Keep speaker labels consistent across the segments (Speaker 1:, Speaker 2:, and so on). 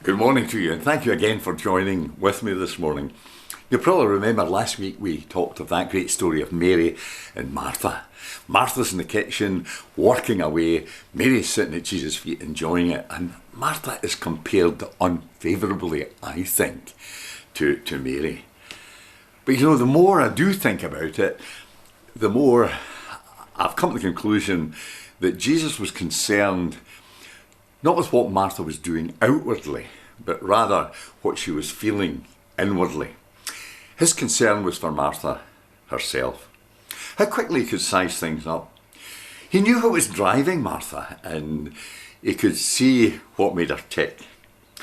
Speaker 1: Good morning to you, and thank you again for joining with me this morning. You'll probably remember last week we talked of that great story of Mary and Martha. Martha's in the kitchen, working away. Mary's sitting at Jesus' feet enjoying it, and Martha is compared unfavourably, I think, to Mary. But you know, the more I do think about it, the more I've come to the conclusion that Jesus was concerned not with what Martha was doing outwardly, but rather what she was feeling inwardly. His concern was for Martha herself. How quickly he could size things up. He knew what was driving Martha, and he could see what made her tick.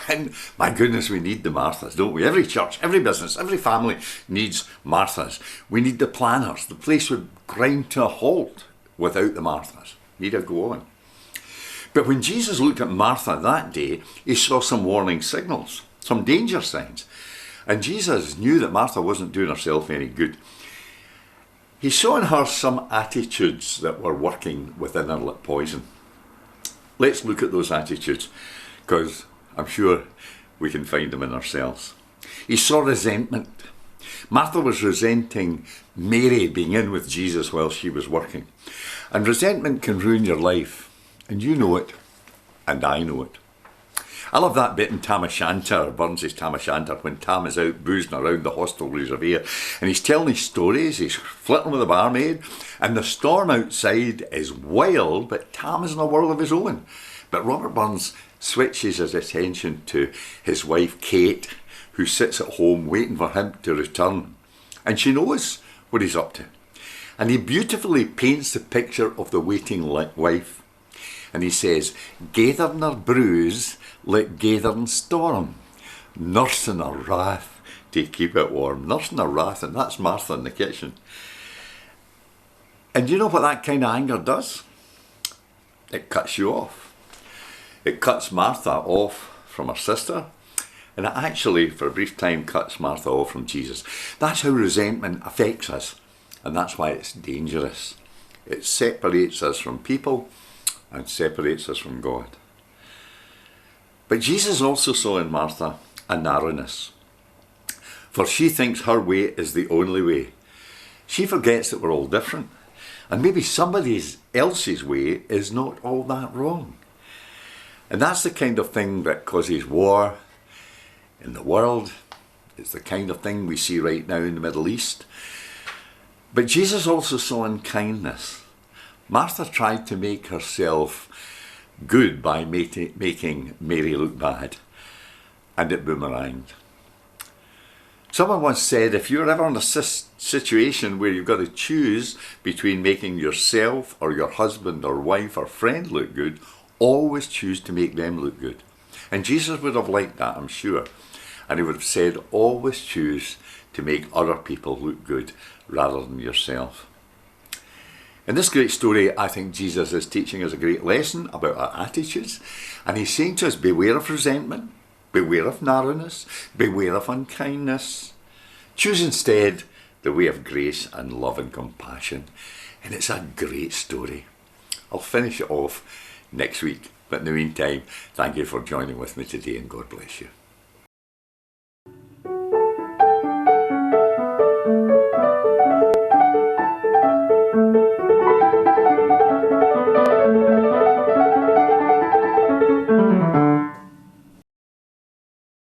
Speaker 1: And my goodness, we need the Marthas, don't we? Every church, every business, every family needs Marthas. We need the planners. The place would grind to a halt without the Marthas. Need to go on. But when Jesus looked at Martha that day, he saw some warning signals, some danger signs. And Jesus knew that Martha wasn't doing herself any good. He saw in her some attitudes that were working within her like poison. Let's look at those attitudes, because I'm sure we can find them in ourselves. He saw resentment. Martha was resenting Mary being in with Jesus while she was working. And resentment can ruin your life. And you know it, and I know it. I love that bit in Tam O'Shanter, Burns' Tam O'Shanter, when Tam is out boozing around the hostel reservoir, and he's telling his stories, he's flirting with the barmaid, and the storm outside is wild, but Tam is in a world of his own. But Robert Burns switches his attention to his wife Kate, who sits at home waiting for him to return, and she knows what he's up to. And he beautifully paints the picture of the waiting wife. And he says, gathering her brews like gathering storm, nursing her wrath to keep it warm. Nursing her wrath, and that's Martha in the kitchen. And you know what that kind of anger does? It cuts you off. It cuts Martha off from her sister, and it actually, for a brief time, cuts Martha off from Jesus. That's how resentment affects us, and that's why it's dangerous. It separates us from people and separates us from God. But Jesus also saw in Martha a narrowness, for she thinks her way is the only way. She forgets that we're all different, and maybe somebody else's way is not all that wrong. And that's the kind of thing that causes war in the world. It's the kind of thing we see right now in the Middle East. But Jesus also saw in kindness. Martha tried to make herself good by making Mary look bad, and it boomeranged. Someone once said, if you're ever in a situation where you've got to choose between making yourself or your husband or wife or friend look good, always choose to make them look good. And Jesus would have liked that, I'm sure. And he would have said, always choose to make other people look good rather than yourself. In this great story, I think Jesus is teaching us a great lesson about our attitudes. And he's saying to us, beware of resentment, beware of narrowness, beware of unkindness. Choose instead the way of grace and love and compassion. And it's a great story. I'll finish it off next week. But in the meantime, thank you for joining with me today, and God bless you.